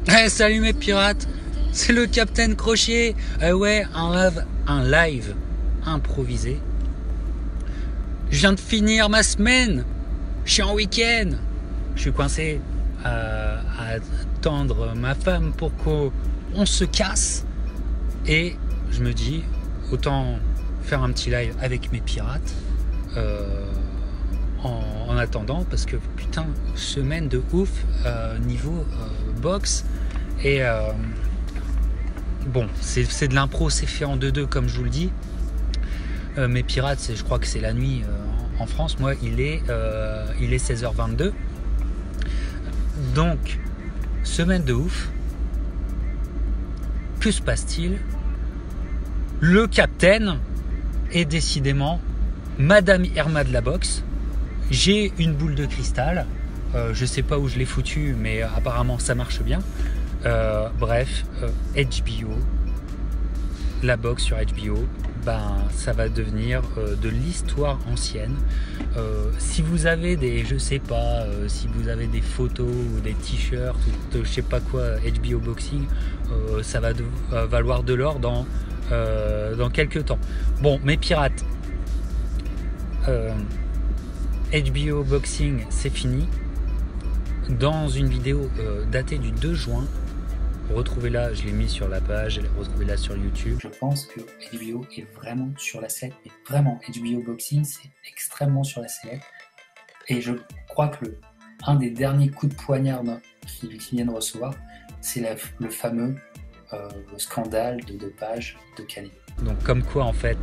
Hey, salut mes pirates, c'est le Capitaine Crochet. Ouais, un live improvisé. Je viens de finir ma semaine. Je suis en week-end. Je suis coincé à attendre ma femme pour qu'on se casse. Et je me dis, autant faire un petit live avec mes pirates en attendant, parce que putain, semaine de ouf niveau boxe. Et bon, c'est de l'impro, c'est fait en 2-2 comme je vous le dis. Mes pirates, je crois que c'est la nuit en France. Moi, il est 16h22. Donc, semaine de ouf. Que se passe-t-il? Le capitaine est décidément Madame Irma de la boxe. J'ai une boule de cristal. Je sais pas où je l'ai foutue, mais apparemment ça marche bien. Bref, HBO, la boxe sur HBO, ben ça va devenir de l'histoire ancienne. Si vous avez des, je sais pas, si vous avez des photos ou des t-shirts, je sais pas quoi, HBO Boxing, ça va valoir de l'or dans quelques temps. Bon, mes pirates, HBO Boxing, c'est fini. Dans une vidéo datée du 2 juin, retrouvez-la, je l'ai mis sur la page, retrouvez-la sur YouTube. Je pense que HBO est vraiment sur la sellette, mais vraiment, HBO Boxing, c'est extrêmement sur la sellette. Et je crois que un des derniers coups de poignard qu'ils viennent recevoir, c'est le fameux scandale de dopage de Canelo. Donc comme quoi, en fait,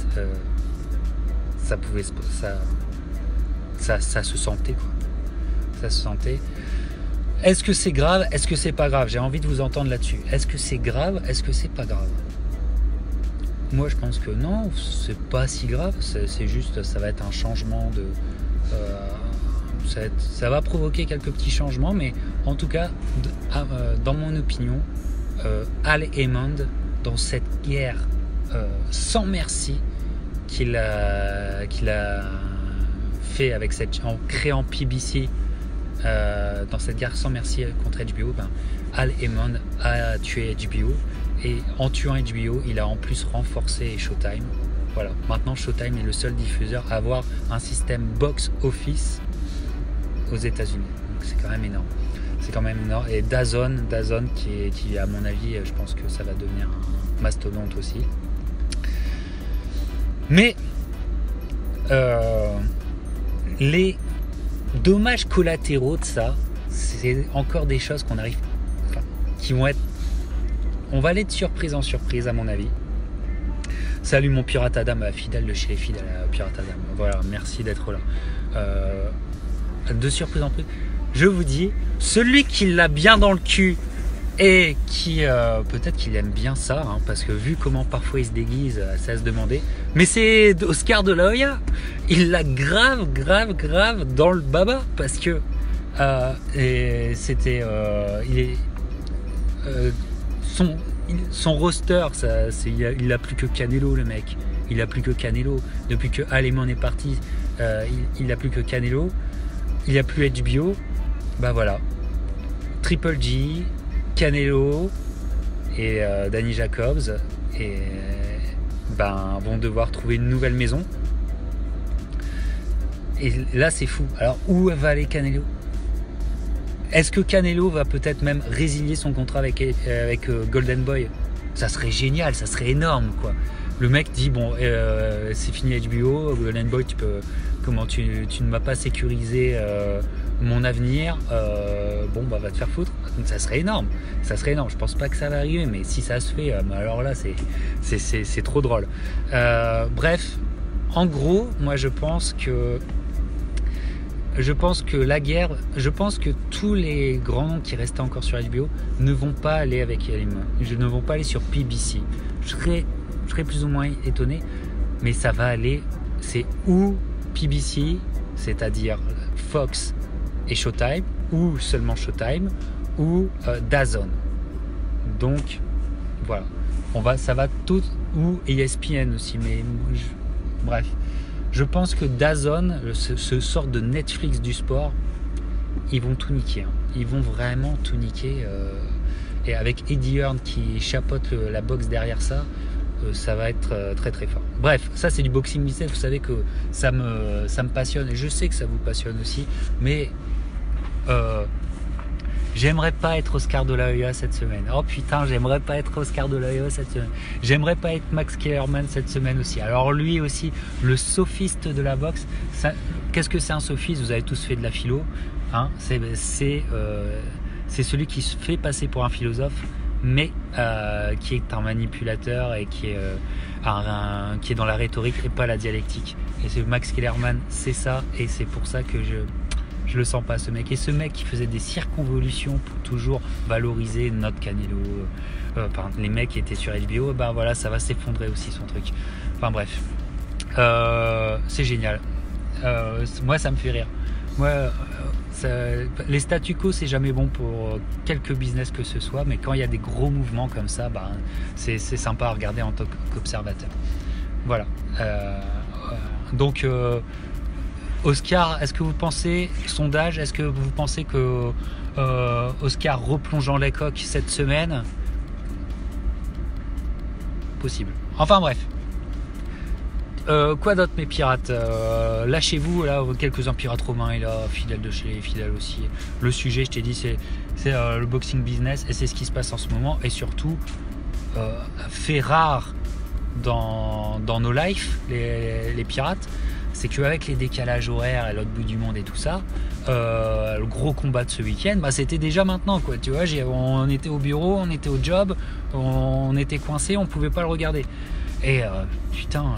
ça se sentait, quoi. Ça se sentait. Est-ce que c'est grave? Est-ce que c'est pas grave? J'ai envie de vous entendre là-dessus. Est-ce que c'est grave? Est-ce que c'est pas grave? Moi, je pense que non, c'est pas si grave. C'est juste, ça va être un changement de... ça va provoquer quelques petits changements, mais en tout cas, dans mon opinion, Al Haymon, dans cette guerre sans merci qu'il a fait en créant PBC, dans cette guerre sans merci contre HBO, Al Haymon a tué HBO, et en tuant HBO, il a en plus renforcé Showtime. Voilà, maintenant Showtime est le seul diffuseur à avoir un système box office aux États-Unis. Donc c'est quand même énorme. C'est quand même énorme. Et DAZN qui à mon avis, je pense que ça va devenir un mastodonte aussi. Mais les dommages collatéraux de ça, c'est encore des choses qui vont être... On va aller de surprise en surprise, à mon avis. Salut mon pirate Adam, fidèle de chez les fidèles, pirate Adam. Voilà, merci d'être là. De surprise en surprise, je vous dis, celui qui l'a bien dans le cul et qui peut-être qu'il aime bien ça, hein, parce que vu comment parfois il se déguise, ça se demander. Mais c'est Oscar de la Hoya. Il l'a grave dans le baba, parce que c'était son roster, il a plus que Canelo, le mec. Il a plus que Canelo. Depuis que Al Haymon est parti, il a plus que Canelo. Il n'y a plus HBO. Bah voilà. Triple G, Canelo et Danny Jacobs vont devoir trouver une nouvelle maison. Et là c'est fou. Alors où va aller Canelo? Est-ce que Canelo va peut-être même résilier son contrat avec Golden Boy? Ça serait génial, ça serait énorme, quoi. Le mec dit bon, c'est fini HBO, Golden Boy, tu ne m'as pas sécurisé mon avenir, va te faire foutre. Donc ça serait énorme, je pense pas que ça va arriver, mais si ça se fait, alors là c'est trop drôle. Bref, en gros, moi je pense que la guerre, je pense que tous les grands noms qui restaient encore sur HBO ne vont pas aller avec Haymon, ne vont pas aller sur PBC. Je serais plus ou moins étonné, mais ça va aller, c'est ou PBC, c'est-à-dire Fox et Showtime, ou seulement Showtime, ou DAZN. Donc voilà, ça va tout, ou ESPN aussi, mais bref, je pense que DAZN, ce sort de Netflix du sport, ils vont tout niquer, hein. Ils vont vraiment tout niquer. et avec Eddie Hearn qui chapeaute la boxe derrière ça, ça va être très très fort. Bref, ça c'est du boxing business, vous savez que ça me passionne et je sais que ça vous passionne aussi, mais j'aimerais pas être Oscar de la Hoya cette semaine. Oh putain, j'aimerais pas être Oscar de la Hoya cette semaine. J'aimerais pas être Max Kellerman cette semaine aussi. Alors lui aussi, le sophiste de la boxe. Qu'est-ce que c'est un sophiste? Vous avez tous fait de la philo. Hein, c'est celui qui se fait passer pour un philosophe, mais qui est un manipulateur et qui est dans la rhétorique et pas la dialectique. Et c'est Max Kellerman, c'est ça, et c'est pour ça que je le sens pas, ce mec. Et ce mec qui faisait des circonvolutions pour toujours valoriser notre Canelo, les mecs qui étaient sur HBO, ben voilà, ça va s'effondrer aussi son truc. Enfin bref, c'est génial. Moi ça me fait rire. Moi, les statu quo c'est jamais bon pour quelque business que ce soit, mais quand il y a des gros mouvements comme ça, ben, c'est sympa à regarder en tant qu'observateur. Voilà. Donc Oscar, est-ce que vous pensez, sondage, est-ce que vous pensez que Oscar replonge en les coques cette semaine? Possible. Enfin bref. Quoi d'autre mes pirates? Lâchez-vous là, quelques-uns pirates romains et là, fidèles de chez fidèles aussi. Le sujet, je t'ai dit, c'est le boxing business et c'est ce qui se passe en ce moment et surtout fait rare dans nos lives, les pirates. C'est qu'avec les décalages horaires et l'autre bout du monde et tout ça, le gros combat de ce week-end, bah, c'était déjà maintenant, quoi. Tu vois, on était au bureau, on était au job, on était coincé, on pouvait pas le regarder. Et putain,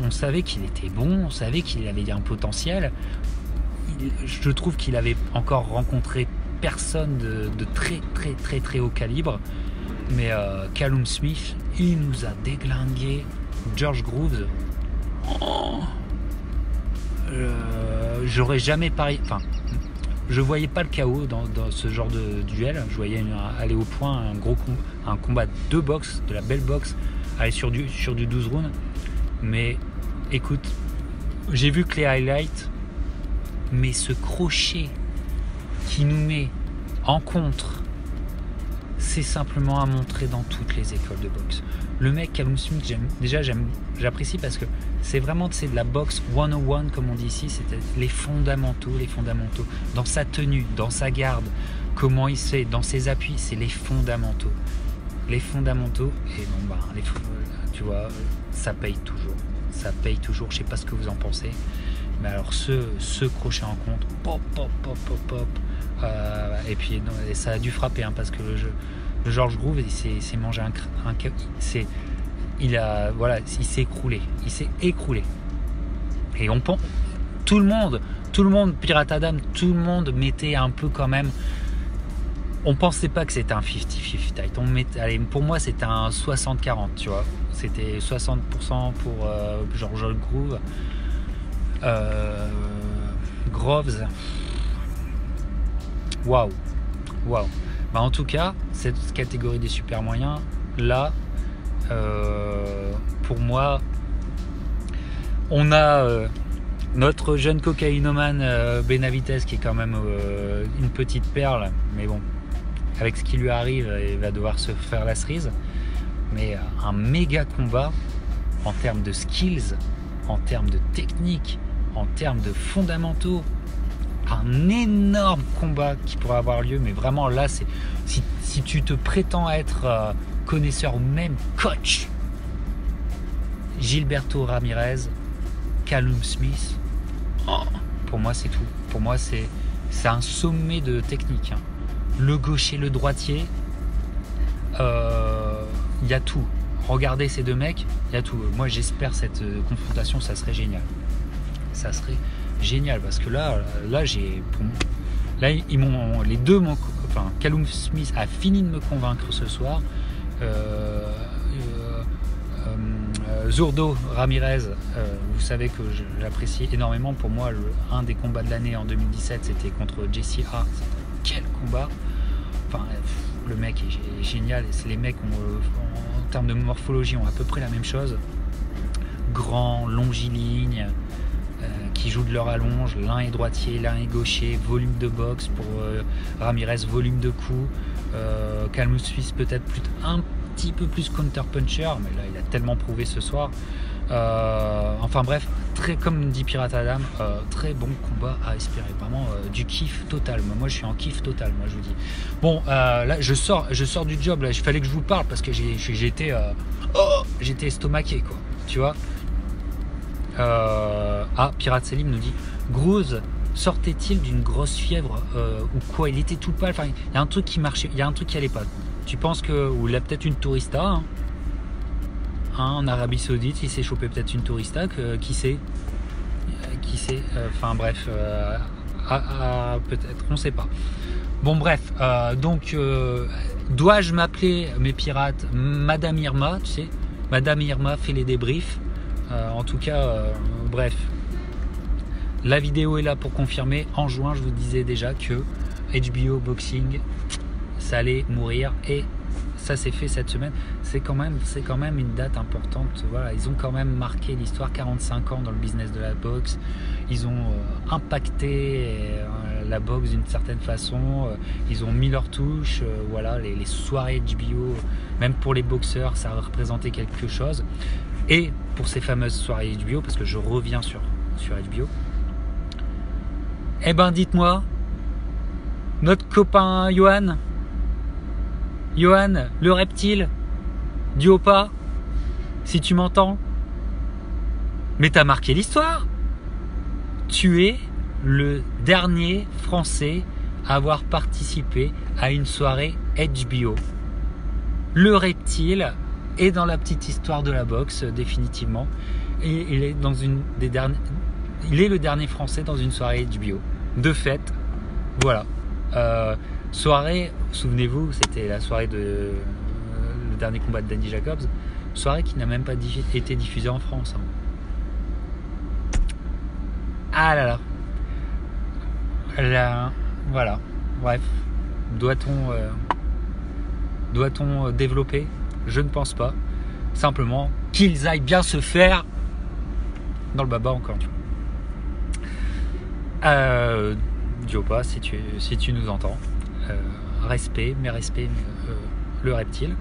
on savait qu'il était bon, on savait qu'il avait un potentiel. Je trouve qu'il avait encore rencontré personne de très très très très haut calibre. Mais Callum Smith, il nous a déglingué. George Groves. Oh, j'aurais jamais parié. Enfin, je voyais pas le chaos dans ce genre de duel. Je voyais aller au point un combat de boxe, de la belle boxe, aller sur du 12 rounds. Mais écoute, j'ai vu que les highlights, mais ce crochet qui nous met en contre, c'est simplement à montrer dans toutes les écoles de boxe. Le mec Callum Smith, j'apprécie parce que c'est vraiment de la boxe 101 comme on dit ici, c'était les fondamentaux, dans sa tenue, dans sa garde, comment il se fait, dans ses appuis, c'est les fondamentaux. Et bon bah, tu vois, ça paye toujours, je sais pas ce que vous en pensez, mais alors ce crochet en contre, pop, et puis non, et ça a dû frapper parce que le George Groove il s'est mangé il s'est écroulé et on pense tout le monde Pirate Adam, tout le monde mettait un peu quand même, on pensait pas que c'était un 50-50 allez, pour moi c'était un 60-40, tu vois, c'était 60% pour George Groove. Groves, waouh. Bah en tout cas, cette catégorie des super moyens, là, pour moi, on a notre jeune cocaïnomane Benavidez qui est quand même une petite perle, mais bon, avec ce qui lui arrive, il va devoir se faire la cerise. Mais un méga combat en termes de skills, en termes de technique, en termes de fondamentaux, un énorme combat qui pourrait avoir lieu, mais vraiment là, c'est si tu te prétends être connaisseur ou même coach, Gilberto Ramirez, Callum Smith, pour moi c'est tout. Pour moi c'est un sommet de technique. Le gaucher, le droitier, il y a tout. Regardez ces deux mecs, il y a tout. Moi j'espère cette confrontation, ça serait génial. Ça serait génial parce que là ils m'ont, les deux m'ont, enfin Callum Smith a fini de me convaincre ce soir. Zurdo Ramirez, vous savez que j'apprécie énormément. Pour moi, un des combats de l'année en 2017, c'était contre Jesse Hart. Quel combat! Enfin, le mec est génial. Les mecs en termes de morphologie ont à peu près la même chose. Grand, longiligne, qui jouent de leur allonge. L'un est droitier, l'un est gaucher. Volume de boxe pour Ramirez, volume de coups. Calme Suisse peut-être un petit peu plus counter-puncher, mais là il a tellement prouvé ce soir. Enfin bref, très comme dit Pirate Adam, très bon combat à espérer, vraiment du kiff total. Moi je suis en kiff total, moi je vous dis. Bon, là je sors du job, là il fallait que je vous parle parce que j'étais estomaqué quoi, tu vois. Pirate Selim nous dit Groose sortait-il d'une grosse fièvre ou quoi? Il était tout pâle, enfin il y a un truc qui marchait, il y a un truc qui allait pas. Tu penses que, ou il a peut-être une tourista hein, en Arabie Saoudite, il s'est chopé peut-être une tourista, qui sait, enfin bref, peut-être, on sait pas. Bon bref, donc dois-je m'appeler mes pirates Madame Irma, tu sais, Madame Irma fait les débriefs, en tout cas, bref. La vidéo est là pour confirmer. En juin, je vous disais déjà que HBO Boxing, ça allait mourir et ça s'est fait cette semaine. C'est quand même une date importante. Voilà, ils ont quand même marqué l'histoire, 45 ans dans le business de la boxe. Ils ont impacté la boxe d'une certaine façon. Ils ont mis leur touche. Voilà, les soirées HBO, même pour les boxeurs, ça a représenté quelque chose. Et pour ces fameuses soirées HBO, parce que je reviens sur HBO. Eh ben, dites-moi, notre copain Johan, le reptile, Diopa, si tu m'entends, mais t'as marqué l'histoire. Tu es le dernier Français à avoir participé à une soirée HBO. Le reptile est dans la petite histoire de la boxe, définitivement. Et il est dans il est le dernier Français dans une soirée HBO. De fait, voilà. Soirée, souvenez-vous, c'était la soirée le dernier combat de Danny Jacobs. Soirée qui n'a même pas été diffusée en France. Hein. Ah là là. Voilà. Bref. Doit-on développer? Je ne pense pas. Simplement qu'ils aillent bien se faire dans le baba encore une fois. Diopa, si tu nous entends, respect, le reptile.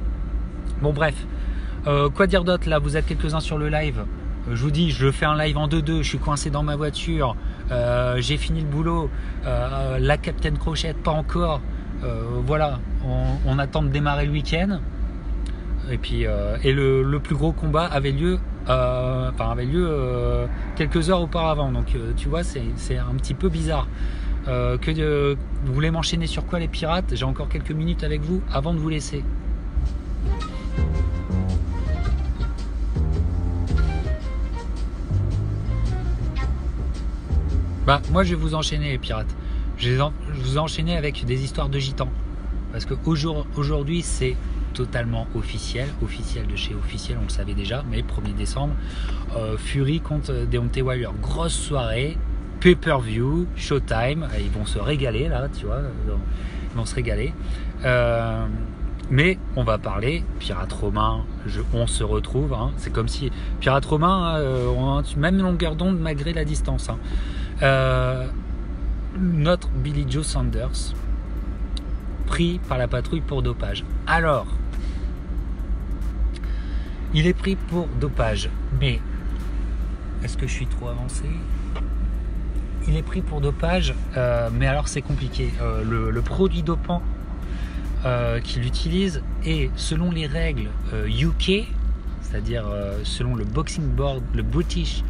Bon bref, quoi dire d'autre là? Vous êtes quelques-uns sur le live. Je vous dis, je fais un live en 2-2, je suis coincé dans ma voiture, j'ai fini le boulot, la Capitaine Crochette pas encore. Voilà, on attend de démarrer le week-end. Et puis le plus gros combat avait lieu quelques heures auparavant, donc tu vois, c'est un petit peu bizarre. Vous voulez m'enchaîner sur quoi les pirates? J'ai encore quelques minutes avec vous avant de vous laisser. Moi je vais vous enchaîner les pirates. Je vais vous enchaîner avec des histoires de gitans, parce que aujourd'hui c'est totalement officiel de chez officiel, on le savait déjà, mais 1er décembre, Fury contre Deontay Wilder, grosse soirée, pay-per-view, Showtime, ils vont se régaler là, tu vois, ils vont se régaler. Mais on va parler Pirate Romain, on se retrouve, hein, c'est comme si Pirate Romain, on a même longueur d'onde malgré la distance. Hein. Notre Billy Joe Saunders pris par la patrouille pour dopage. Alors, il est pris pour dopage, mais est-ce que je suis trop avancé? Il est pris pour dopage, mais alors c'est compliqué. Le produit dopant qu'il utilise est, selon les règles UK, c'est-à-dire selon le Boxing Board, le British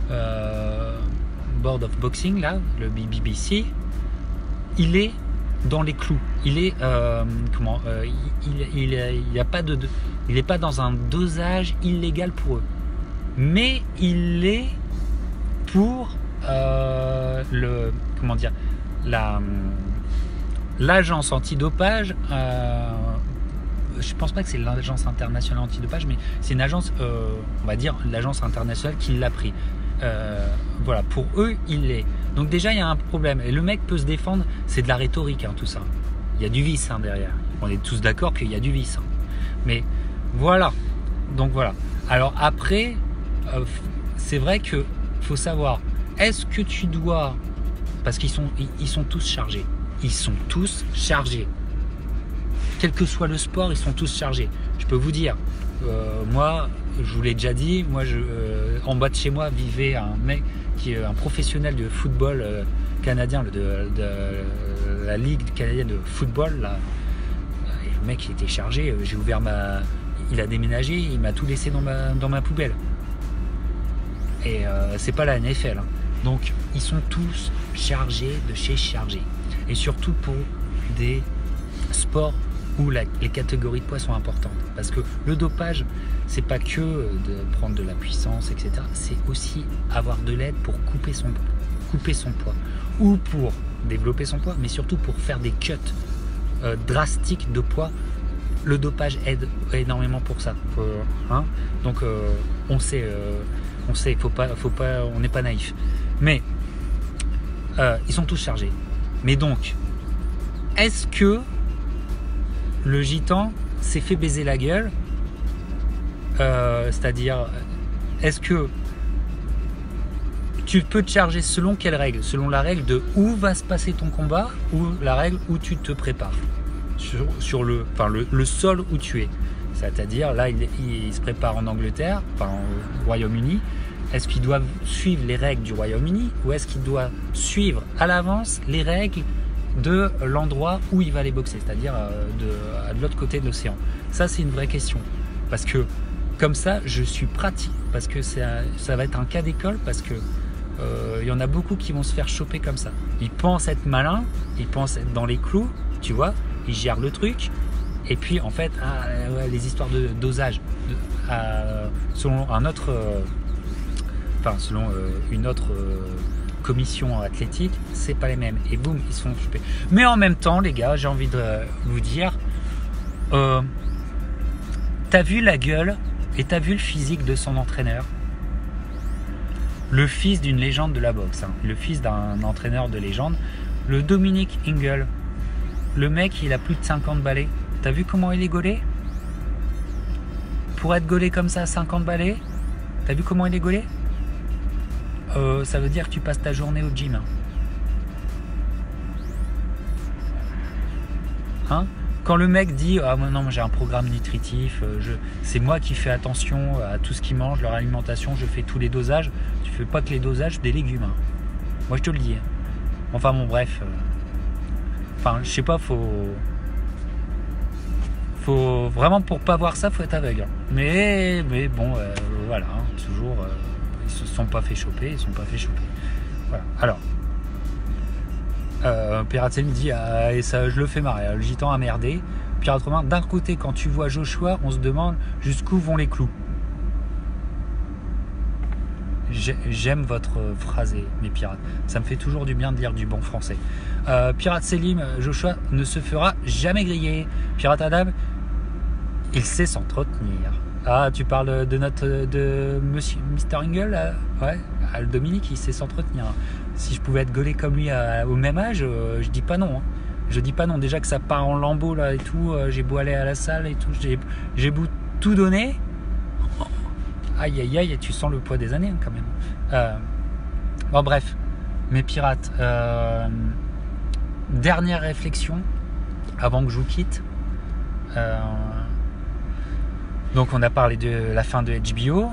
Board of Boxing, là, le BBC, il est dans les clous. Il est il n'est pas dans un dosage illégal pour eux, mais il est pour l'agence antidopage. Je pense pas que c'est l'agence internationale antidopage, mais c'est une agence, on va dire l'agence internationale qui l'a pris. Voilà, pour eux il l'est. Donc déjà il y a un problème, et le mec peut se défendre, c'est de la rhétorique, hein, tout ça. Il y a du vice, hein, derrière. On est tous d'accord qu'il y a du vice, hein. Mais voilà. Donc voilà. Alors après, c'est vrai que faut savoir, est-ce que tu dois, parce qu'ils sont tous chargés. Ils sont tous chargés. quel que soit le sport, ils sont tous chargés. Je peux vous dire, moi, je vous l'ai déjà dit, moi, en bas de chez moi vivait un mec qui est un professionnel de football canadien, de la Ligue canadienne de football. Là. Et le mec, il était chargé. J'ai ouvert il a déménagé, il m'a tout laissé dans ma poubelle. Et c'est pas la NFL. Hein. Donc, ils sont tous chargés de chez chargés. Et surtout pour des sports où les catégories de poids sont importantes. Parce que le dopage, c'est pas que de prendre de la puissance, etc. C'est aussi avoir de l'aide pour couper son poids. Ou pour développer son poids, mais surtout pour faire des cuts drastiques de poids. Le dopage aide énormément pour ça. Hein. Donc on sait, on n'est pas naïf. Mais ils sont tous chargés. Mais donc, est-ce que le gitan s'est fait baiser la gueule, c'est-à-dire, est-ce que tu peux te charger selon quelle règle? Selon la règle de où va se passer ton combat ou la règle où tu te prépares sur le sol où tu es. C'est-à-dire, là, il se prépare en Angleterre, au Royaume-Uni. Est-ce qu'il doit suivre les règles du Royaume-Uni ou est-ce qu'il doit suivre à l'avance les règles de l'endroit où il va aller boxer, c'est-à-dire de l'autre côté de l'océan? Ça, c'est une vraie question. Parce que, comme ça, je suis pratique. Parce que ça va être un cas d'école, parce que il y en a beaucoup qui vont se faire choper comme ça. Ils pensent être malins, ils pensent être dans les clous, tu vois, ils gèrent le truc. Et puis, en fait, les histoires de dosage, selon une autre commission athlétique, c'est pas les mêmes. Et boum, ils sont chopés. Mais en même temps, les gars, j'ai envie de vous dire, t'as vu la gueule et t'as vu le physique de son entraîneur, le fils d'une légende de la boxe, hein, le fils d'un entraîneur de légende, le Dominic Ingle. Le mec, il a plus de 50 balais. T'as vu comment il est gaulé? Pour être gaulé comme ça, 50 balais, t'as vu comment il est gaulé? Ça veut dire que tu passes ta journée au gym. Hein? Quand le mec dit « Ah non, j'ai un programme nutritif, c'est moi qui fais attention à tout ce qu'ils mangent, leur alimentation, je fais tous les dosages », tu fais pas que les dosages des légumes. Hein. Moi, je te le dis. Enfin bon, bref. Je sais pas, faut vraiment, pour pas voir ça, faut être aveugle. Mais bon, voilà, hein, toujours, ils se sont pas fait choper, Voilà. Alors, Pirate me dit, et ça, je le fais marrer, le gitan a merdé. Pirate Romain, d'un côté, quand tu vois Joshua, on se demande jusqu'où vont les clous. J'aime votre phrasé, mes pirates. Ça me fait toujours du bien de lire du bon français. Pirate Selim, Joshua ne se fera jamais griller. Pirate Adam, il sait s'entretenir. Ah, tu parles de Monsieur Mr. Ingle là? Ouais, le Dominique, il sait s'entretenir. Si je pouvais être gaulé comme lui au même âge, je dis pas non. Hein. Je dis pas non. Déjà que ça part en lambeaux là et tout, j'ai beau aller à la salle et tout, j'ai beau tout donner. Aïe aïe aïe, tu sens le poids des années hein, quand même. Bon bref, mes pirates, dernière réflexion avant que je vous quitte. Donc on a parlé de la fin de HBO,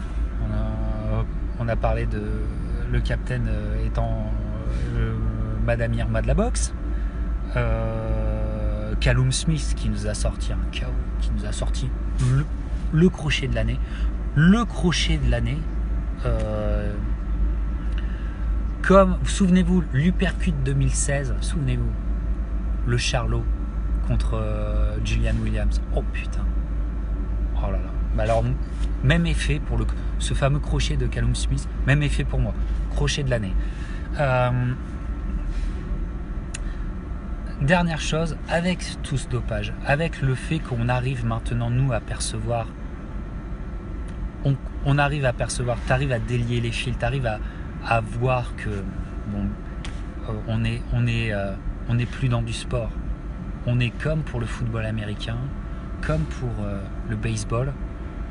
on a parlé de le capitaine étant Madame Irma de la boxe, Callum Smith qui nous a sorti un chaos, qui nous a sorti le crochet de l'année. Le crochet de l'année, comme, souvenez-vous, l'Uppercut 2016, souvenez-vous, le Charlot contre Julian Williams. Oh putain, oh là là. Bah alors, même effet pour ce fameux crochet de Callum Smith, même effet pour moi, crochet de l'année. Dernière chose, avec tout ce dopage, avec le fait qu'on arrive maintenant, nous, à percevoir, on arrive à percevoir, tu arrives à délier les fils, tu arrives à voir que bon, on est plus dans du sport. On est comme pour le football américain, comme pour le baseball,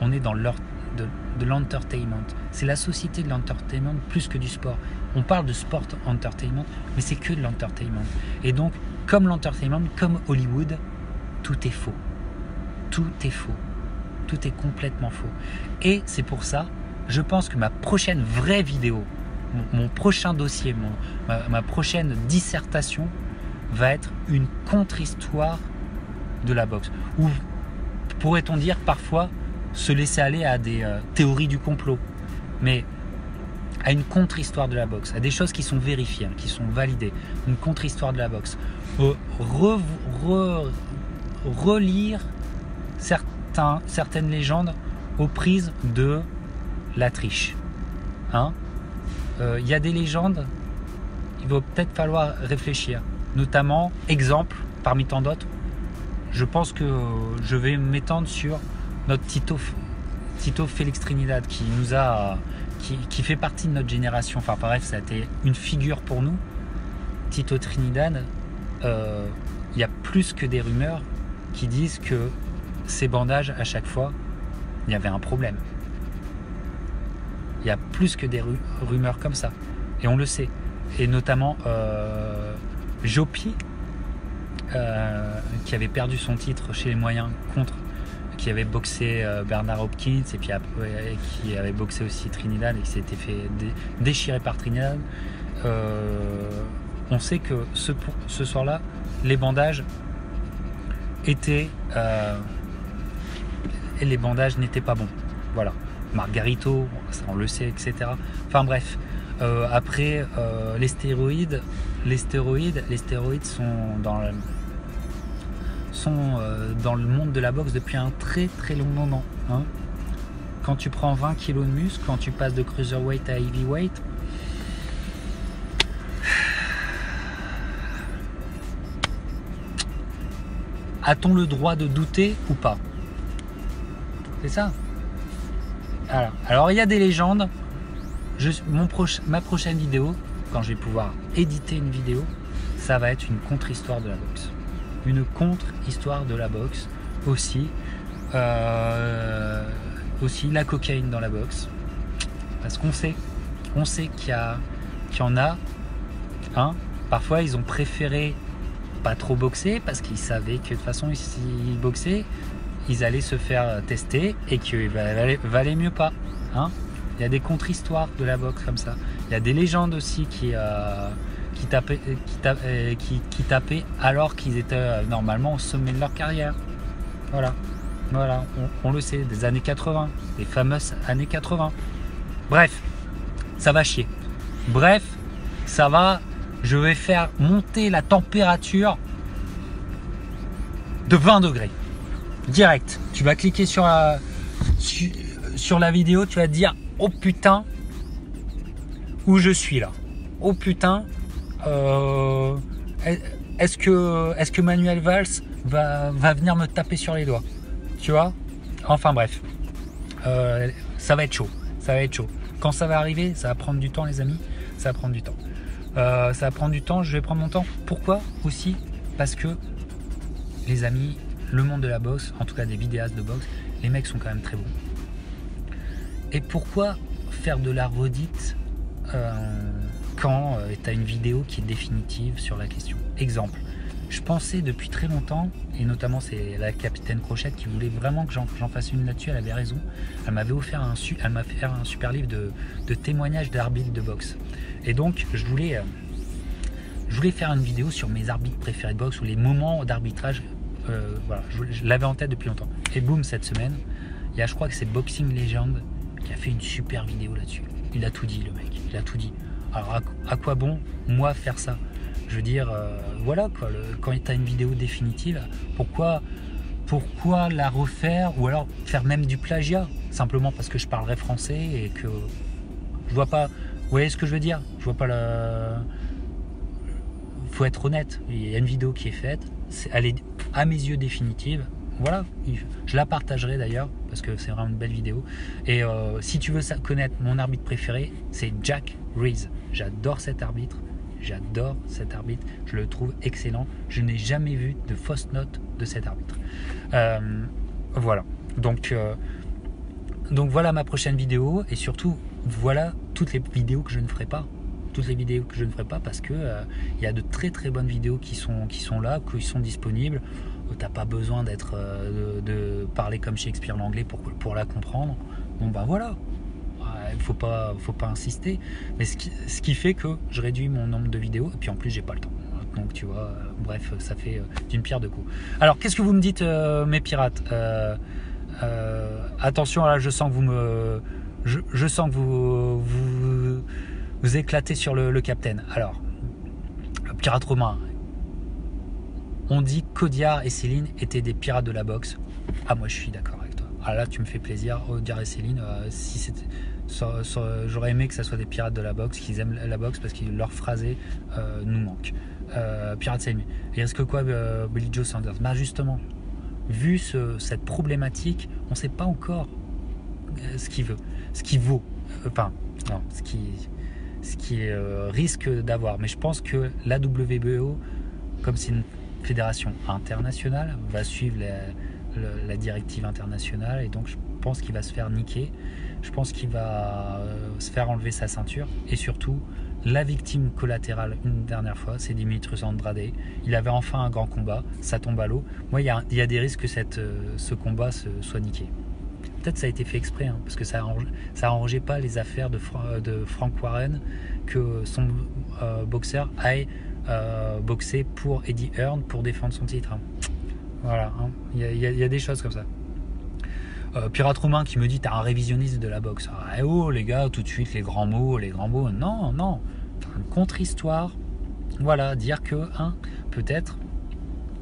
on est dans de l'entertainment. C'est la société de l'entertainment plus que du sport. On parle de sport entertainment, mais c'est que de l'entertainment. Et donc, comme l'entertainment, comme Hollywood, tout est faux. tout est faux. Tout est complètement faux. Et c'est pour ça, je pense que ma prochaine vraie vidéo, mon prochain dossier, ma prochaine dissertation va être une contre-histoire de la boxe. Ou pourrait-on dire parfois se laisser aller à des théories du complot, mais à une contre-histoire de la boxe, à des choses qui sont vérifiées, qui sont validées, une contre-histoire de la boxe. Relire certaines légendes aux prises de la triche. Y a des légendes, il va peut-être falloir réfléchir. Notamment, exemple, parmi tant d'autres, je pense que je vais m'étendre sur notre Tito Félix Trinidad qui fait partie de notre génération. Enfin bref, ça a été une figure pour nous. Tito Trinidad, il y a plus que des rumeurs qui disent que ces bandages, à chaque fois, il y avait un problème. Il y a plus que des rumeurs comme ça. Et on le sait. Et notamment Jopi, qui avait perdu son titre chez les moyens qui avait boxé Bernard Hopkins et puis après, qui avait boxé aussi Trinidad et qui s'était fait déchirer par Trinidad. On sait que ce soir-là, les bandages étaient et les bandages n'étaient pas bons. Voilà. Margarito, ça on le sait, etc. Enfin bref. Après, les stéroïdes sont dans le monde de la boxe depuis un très très long moment. Quand tu prends 20 kg de muscle, quand tu passes de cruiserweight à heavyweight, a-t-on le droit de douter ou pas? C'est ça. Alors il y a des légendes. Ma prochaine vidéo, quand je vais pouvoir éditer une vidéo, ça va être une contre-histoire de la boxe. Une contre-histoire de la boxe aussi. Aussi la cocaïne dans la boxe. Parce qu'on sait qu'il y en a. Parfois, ils ont préféré pas trop boxer parce qu'ils savaient que de toute façon, s'ils boxaient, ils allaient se faire tester et qu'il valait mieux pas. Il y a des contre-histoires de la boxe comme ça. Il y a des légendes aussi qui tapaient alors qu'ils étaient normalement au sommet de leur carrière. Voilà, on le sait, des années 80, des fameuses années 80. Bref, ça va chier. Je vais faire monter la température de 20 degrés. Direct. Tu vas cliquer sur la vidéo, tu vas te dire oh putain, où je suis là. Oh putain, est-ce que Manuel Valls va venir me taper sur les doigts? Tu vois? Enfin bref, ça va être chaud. Quand ça va arriver, ça va prendre du temps, les amis. Ça va prendre du temps. Je vais prendre mon temps. Pourquoi aussi? Parce que, les amis, le monde de la boxe, en tout cas des vidéastes de boxe, les mecs sont quand même très bons. Et pourquoi faire de la redite quand tu as une vidéo qui est définitive sur la question? Exemple, je pensais depuis très longtemps, et notamment c'est la capitaine Crochette qui voulait vraiment que j'en fasse une là-dessus, elle avait raison. Elle m'avait offert un super livre de témoignages d'arbitres de boxe. Et donc je voulais faire une vidéo sur mes arbitres préférés de boxe ou les moments d'arbitrage. Voilà, je l'avais en tête depuis longtemps. Et boum, cette semaine, il y a, je crois que c'est Boxing Legend qui a fait une super vidéo là-dessus. Il a tout dit, le mec, il a tout dit. Alors à quoi bon, moi, faire ça? Je veux dire, voilà quoi, quand tu as une vidéo définitive, pourquoi la refaire? Ou alors faire même du plagiat, simplement parce que je parlerai français et que je vois pas. Vous voyez ce que je veux dire? Je vois pas faut être honnête, il y a une vidéo qui est faite, elle est à mes yeux définitive. Voilà, je la partagerai d'ailleurs parce que c'est vraiment une belle vidéo. Et si tu veux connaître mon arbitre préféré, c'est Jack Reese. J'adore cet arbitre, je le trouve excellent. Je n'ai jamais vu de fausse note de cet arbitre. Voilà, donc voilà ma prochaine vidéo, et surtout voilà toutes les vidéos que je ne ferai pas. Parce que il y a de très très bonnes vidéos qui sont là, qui sont disponibles. T'as pas besoin d'être de parler comme Shakespeare l'anglais pour la comprendre. Bon ben voilà, il faut pas insister. Mais ce qui fait que je réduis mon nombre de vidéos, et puis en plus j'ai pas le temps. Donc tu vois, bref, ça fait d'une pierre deux coups. Alors qu'est-ce que vous me dites, mes pirates? Attention, là je sens que vous éclatez sur le capitaine. Alors, pirate romain. On dit qu'Audiard et Céline étaient des pirates de la boxe. Ah, moi je suis d'accord avec toi. Ah là, tu me fais plaisir. Audiard et Céline, si c'était, j'aurais aimé que ça soit des pirates de la boxe, qu'ils aiment la boxe parce que leur phrasé nous manque. Pirate Céline. Il risque quoi, Billy Joe Saunders? Bah justement, vu cette problématique, on ne sait pas encore ce qu'il veut, ce qui vaut, enfin, non, ce qui risque d'avoir. Mais je pense que la WBO, comme c'est une fédération internationale, va suivre la directive internationale, et donc je pense qu'il va se faire niquer. Je pense qu'il va se faire enlever sa ceinture, et surtout la victime collatérale une dernière fois, c'est Dimitrios Andrade. Il avait enfin un grand combat, ça tombe à l'eau. Moi, il y a des risques que ce combat soit niqué. Peut-être ça a été fait exprès, hein, parce que ça arrangeait pas les affaires de Frank Warren que son boxeur aille boxer pour Eddie Hearn pour défendre son titre. Hein. Voilà, hein. Il y a des choses comme ça. Pirate Roumain qui me dit t'as un révisionniste de la boxe. Ah, oh les gars, tout de suite les grands mots. Non, une contre-histoire. Voilà, dire que peut-être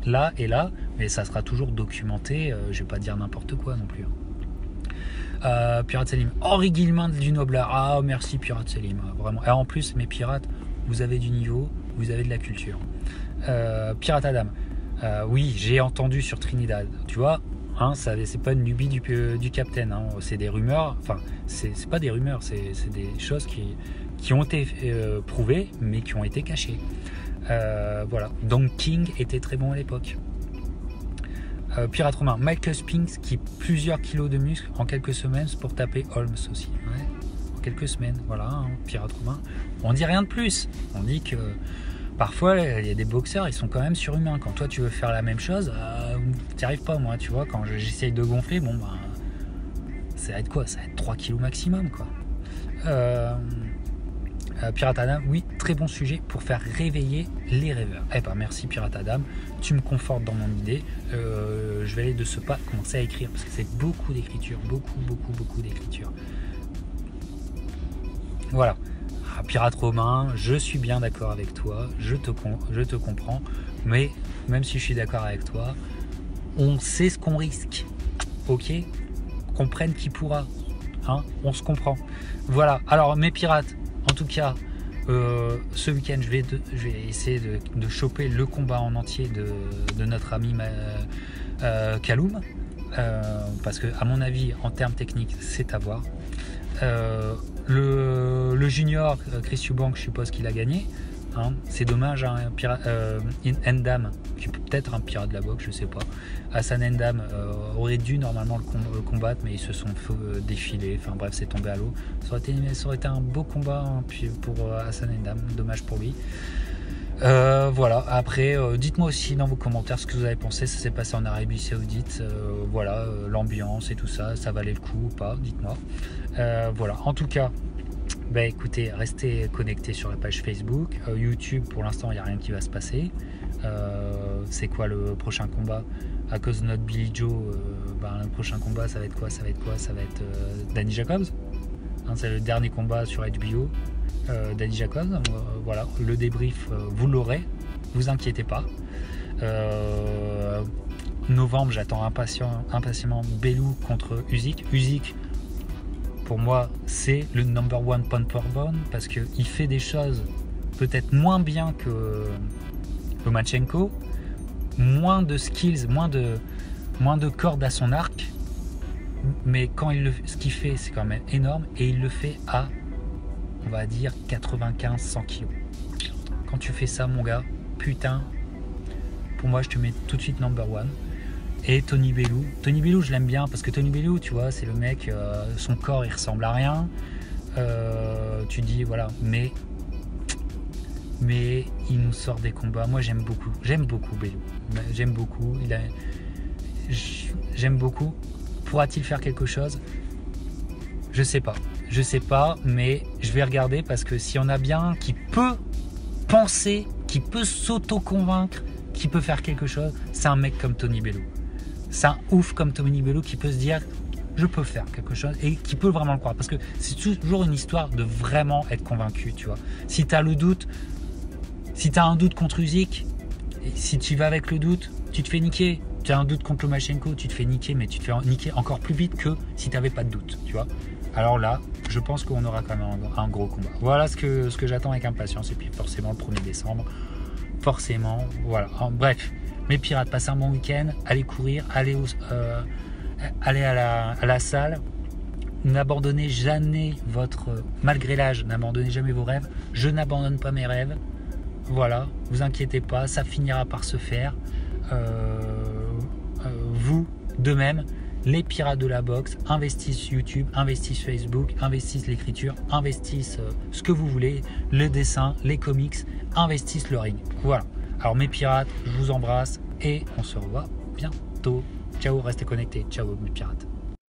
là et là, mais ça sera toujours documenté. Je vais pas dire n'importe quoi non plus. Pirate Selim, Henri Guillemin du Noblard. Ah merci Pirate Selim, vraiment. Et en plus mes pirates, vous avez du niveau, vous avez de la culture. Pirate Adam, oui j'ai entendu sur Trinidad, tu vois. Hein, c'est pas une lubie du capitaine, hein, c'est des rumeurs, enfin c'est pas des rumeurs, c'est des choses qui ont été prouvées mais qui ont été cachées. Voilà, donc King était très bon à l'époque. Pirate Romain, Michael Spinks qui plusieurs kilos de muscles en quelques semaines pour taper Holmes aussi. Ouais, en quelques semaines, voilà, hein, Pirate Romain. On dit rien de plus, on dit que parfois, il y a des boxeurs, ils sont quand même surhumains. Quand toi, tu veux faire la même chose, tu n'y arrives pas, moi, tu vois. Quand j'essaye de gonfler, bon, ben, ça va être quoi? Ça va être 3 kilos maximum, quoi. Pirate Adam, oui, très bon sujet pour faire réveiller les rêveurs. Eh ben, merci, Pirate Adam. Tu me confortes dans mon idée. Je vais aller de ce pas commencer à écrire, parce que c'est beaucoup d'écriture. Beaucoup d'écriture. Voilà. Pirate Romain, je suis bien d'accord avec toi, je te comprends, mais même si je suis d'accord avec toi, on sait ce qu'on risque, ok? Qu'on prenne qui pourra, hein? On se comprend. Voilà, alors mes pirates, en tout cas, ce week-end, je vais essayer de choper le combat en entier de notre ami Kaloum, parce que à mon avis, en termes techniques, c'est à voir. Le junior Chris Eubank, je suppose qu'il a gagné. Hein. C'est dommage, hein, Endam, qui peut être un pirate de la boxe, je sais pas. Hassan Endam aurait dû normalement le combattre, mais ils se sont fait défiler. Enfin bref, c'est tombé à l'eau. Ça aurait été un beau combat, hein, pour Hassan Endam. Dommage pour lui. Voilà, après dites-moi aussi dans vos commentaires ce que vous avez pensé. Ça s'est passé en Arabie Saoudite, voilà, l'ambiance et tout ça, ça valait le coup ou pas, dites-moi. Voilà, en tout cas, bah écoutez, restez connectés sur la page Facebook, YouTube. Pour l'instant il n'y a rien qui va se passer. C'est quoi le prochain combat? À cause de notre Billy Joe, le prochain combat ça va être quoi? Ça va être Danny Jacobs, hein, c'est le dernier combat sur HBO. Danny Jacobs, voilà, le débrief, vous l'aurez, vous inquiétez pas. Novembre, j'attends impatiemment Bellew contre Usyk. Usyk, pour moi, c'est le number one pound per pound parce qu'il fait des choses peut-être moins bien que Lomachenko, moins de skills, moins de cordes à son arc, mais quand ce qu'il fait, c'est quand même énorme, et il le fait à, on va dire, 95-100 kilos. Quand tu fais ça, mon gars, putain, pour moi, je te mets tout de suite number one. Et Tony Bellew, je l'aime bien parce que Tony Bellew, tu vois, c'est le mec, son corps, il ressemble à rien. Tu dis, voilà, mais il nous sort des combats. Moi, j'aime beaucoup Bellew. J'aime beaucoup. Pourra-t-il faire quelque chose? Je sais pas, mais je vais regarder parce que s'il y en a bien qui peut penser, qui peut s'auto-convaincre, qui peut faire quelque chose, c'est un mec comme Tony Bellew. C'est un ouf comme Tony Bellew qui peut se dire je peux faire quelque chose et qui peut vraiment le croire. Parce que c'est toujours une histoire de vraiment être convaincu, tu vois. Si tu as le doute, si tu as un doute contre Usyk, si tu vas avec le doute, tu te fais niquer. Tu as un doute contre Lomachenko, tu te fais niquer, mais tu te fais niquer encore plus vite que si tu n'avais pas de doute, tu vois. Alors là, je pense qu'on aura quand même un gros combat. Voilà ce que j'attends avec impatience. Et puis forcément le 1er décembre, forcément, voilà. Bref, mes pirates, passez un bon week-end, allez courir, allez à la salle. N'abandonnez jamais malgré l'âge, n'abandonnez jamais vos rêves. Je n'abandonne pas mes rêves. Voilà, vous inquiétez pas, ça finira par se faire. Vous, de même, les pirates de la boxe investissent YouTube, investissent Facebook, investissent l'écriture, investissent ce que vous voulez, le dessin, les comics, investissent le ring. Voilà. Alors mes pirates, je vous embrasse et on se revoit bientôt. Ciao, restez connectés. Ciao mes pirates.